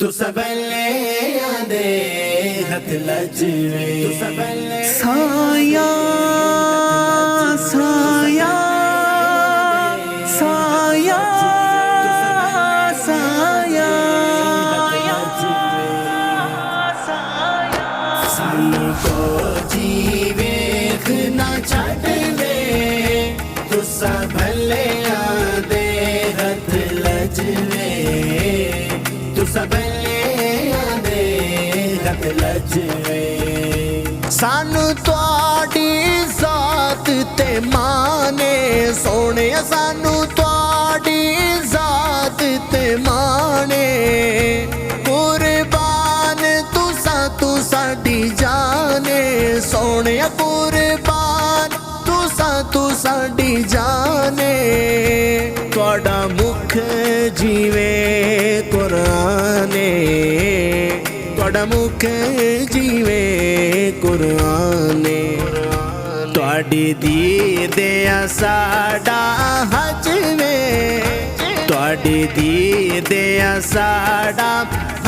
तुसा बल्ले आंदे हथ लजवे तुसा बल्ले साया साया साया साया सानू को जीवे ना छड़ दे तुसा भले आंदे हथ लजवे तुसा बल्ले आंदे हथ लजवे सानू तुहाडी ज़ात ते माने सोने सानू तुहाडी ज़ात ते माने कुर्बान तू साडी जाने सोने कुर्बान तू साडी जाने तुहाडा मुख जीवे कुराने तुहाडा मुख जीवे कुराने तुहाडी दीर दे साडा हज में तुहाडी दीर दे साडा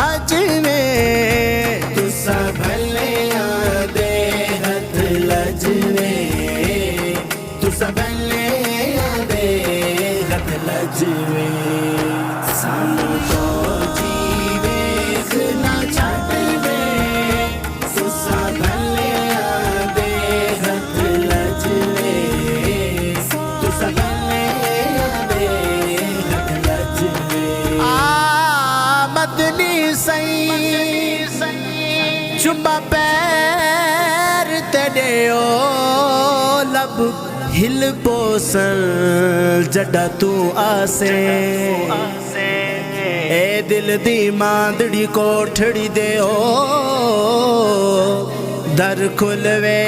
हज में तुसा भले आंदे हथ लजवे तुसा भले आंदे हथ लजवे सानू तो जीवे ना छड़ दे तुसा भले आंदे हथ लजवे तुसा भले आंदे हथ लजवे मदनी सही चुम्मा पैर तेरे ओ लब हिल पोसल जड़ा तू आसे ए दिल दी मांदड़ी कोठड़ी दे ओ दर खुलवे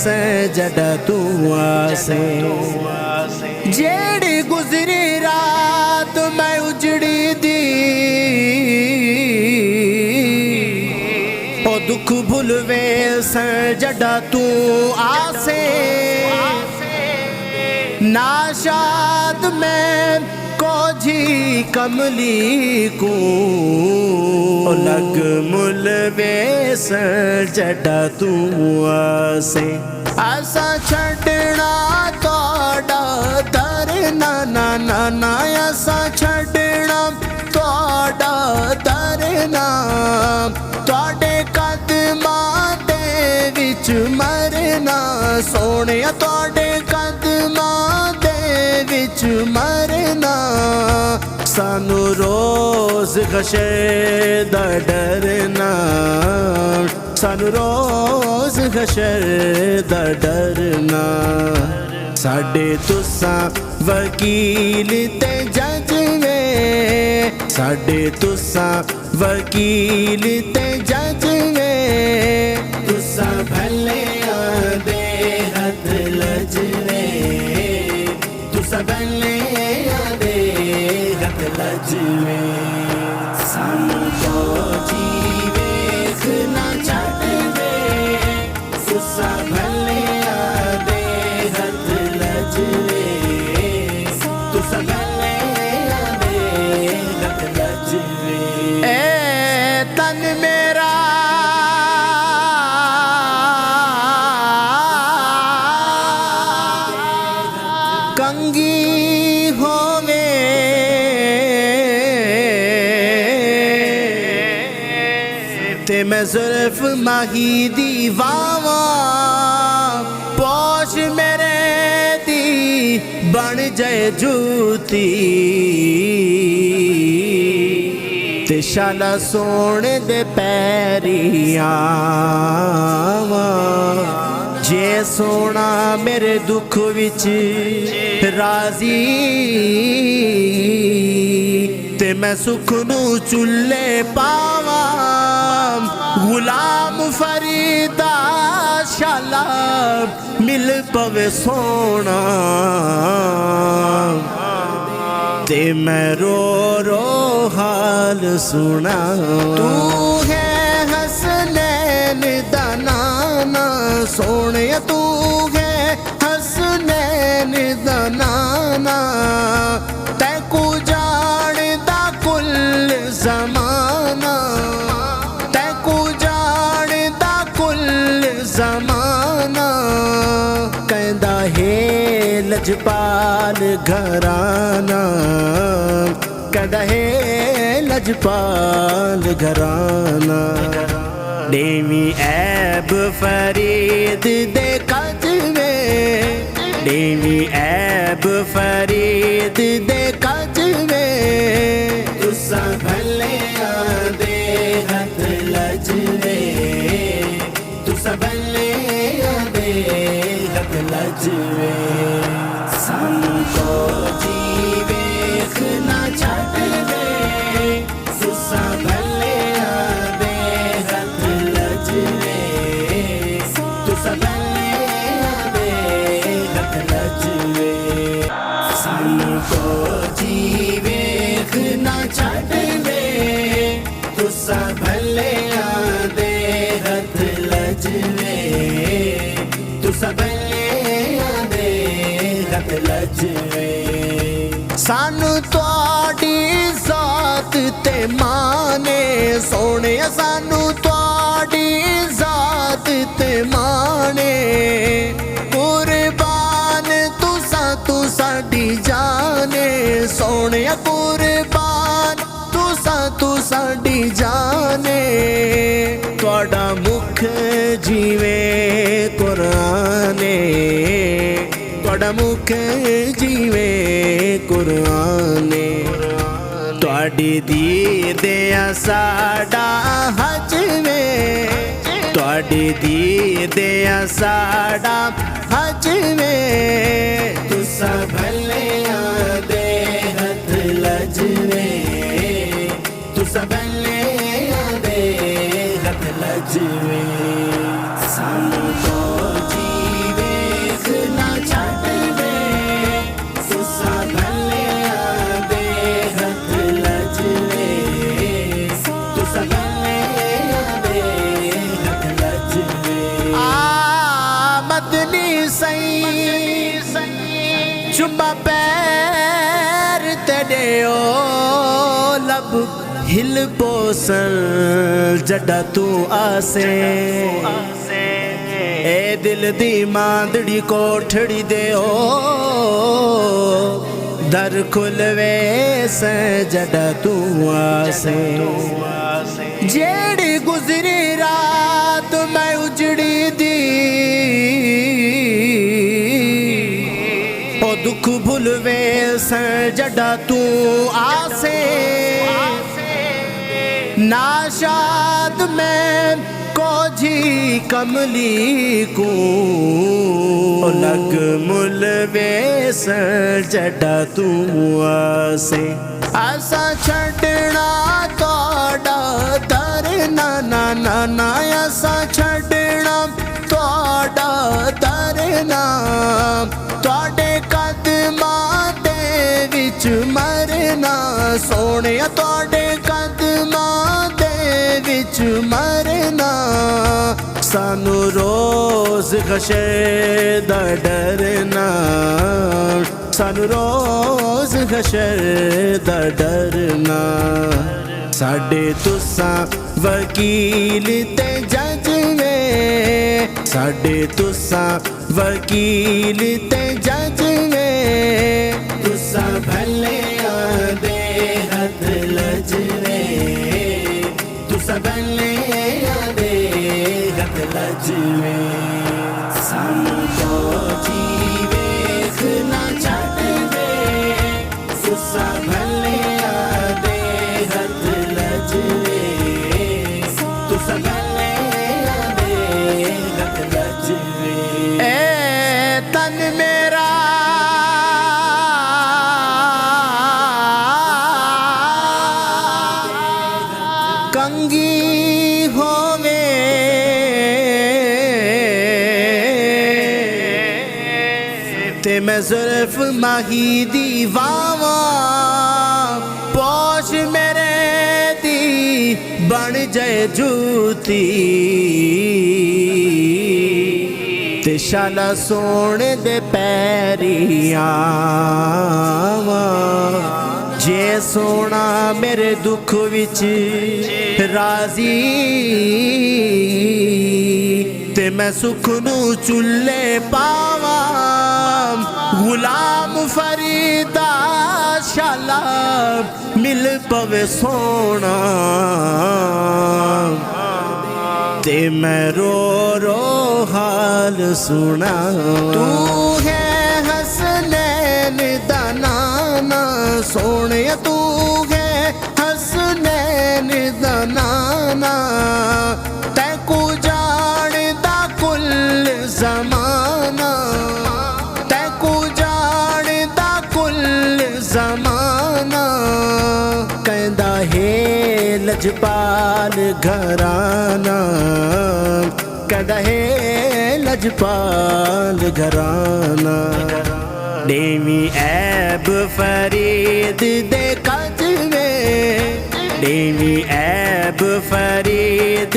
से जड़ा तू आसे जेड़ी गुजरी रात मैं उजड़ी दी ओ दुख भुलवे से जड़ा तू आसे नाशाद में कोझी कमली को लग मुलवे से जड़ा तू आसे आसा छड़ना तोड़ा दर ना ना ना ना आसा छड़ना तोड़ा दर ना तोड़े कदमां दे विच मरना सोने तोड़े कदमां दे विच मरना सानू रोज हशर दा डरना सानू रोज हशर दा डरना साडे तुसां वकील ते जज वे साडे तुसां वकील ते जज वे तुसा भले आंदे हथ लजवे तुसा भले आंदे हथ लजवे सानू तो जीवे ना छड़ दे तुसा भले आंदे हथ लजवे तुसा भले आंदे हथ लजवे ए तन मेरा कंगी होवे ते मैं जुल्फ माही दी वावा पोश मेरे दी बन जाए जूती ते शाला सोने दे पैरिया जे सोना मेरे दुख विच राजी ते मैं सुख नू चुल्ले पावा गुलाम फरीदा शाला मिल पवे सोना ते मैं रो रो हाल सुना तू है हसनैन दा नाना सोने तू है हसनैन दा नाना तैकू जान दा कुल जमाना लजपाल घराना, कहदा है लजपाल घराना। देवी ऐब फरीद दे कजवे, देवी ऐब फरीद दे कजवे। तुसा भलिया दे हथ लजवे, तुसा भलिया दे हथ लजवे। सानू तो जी वेख ना छड़ दे, तुसा भलिया दे हथ लजवे, तुसा भलिया दे हथ लजवे। सानू तो जी वेख ना छड़ दे, तुसा भलिया दे हथ लजवे, तुसा भलिया दे हथ लजवे। सानू तुहाडी जात ते माने सोने, सानू तुहाडी जात ते माने। कुर्बान तुसा तू साडी जाने सोने, कुर्बान तुसा तू साडी जाने। तुहाडा मुख जीवे कुराने, तुहाडा मुख जीवे कुराने। तुहाडी दीद दिया साडा हजवे, तुहाडी दीद दिया साडा हजवे। तुसा भलिया दे हथ लजवे, तुसा भलिया दे हथ लजवे। सानू तो जी वेख ना छड़ दे, तुसा भलिया दे हथ लजवे, तुसा भलिया दे हथ लजवे। मदनी सही चुम्मा पैर तेरे ओ लब हिल पोसल जड़ा तू आसे। ए दिल दी मांदड़ी कोठड़ी दे ओ दर खुलवे से जड़ा तू आसे। जेड़ी गुजरी रात मैं उजड़ी दी, ओ दुख भुलवे से जड़ा तू आसे। नाशाद में कोझी कमली को लग मुलवे से जड़ा तू आसे। ऐसा छड़ना तोड़ा दर ना ना ना ना, ऐसा छड़ना तोड़ा दर ना। तोड़े कदमां दे विच मरना सोने, तोड़े कदमां दे विच मरना। सानू रोज हशर दा डरना, सानू रोज हशर दा डरना। साडे तुसा वकील ते जज वे, साडे तुसा वकील ते जज वे। तुसा भलिया दे हथ लजवे, तुसा भलिया दे हथ लजवे। सानू तो जी वेख ना छड़ दे, तुसा भलिया दे हथ लजवे, तुसा भलिया दे हथ लजवे। ए तन मेरा कंगी होवे, ते मैं जुल्फ माही दी वावा। पोश मेरे दी बन जाए जूती, ते शाला सोने दे पैरिया। जे सोना मेरे दुख विच राजी, ते मैं सुख नू चुल्ले पावा। गुलाम फरीदा शाला मिल पवे सोना ते मैं रो रो हाल सुना। तू है हसनैन दा नाना सोने, तू है हसनैन दा नाना, तैकू जानदा कुल ज़माना, तैकू जानदा कुल ज़माना। कहंदा है लजपाल घराना, कहंदा है लजपाल घराना। देवी ऐब फरीद दे कज में, देवी ऐब फरीद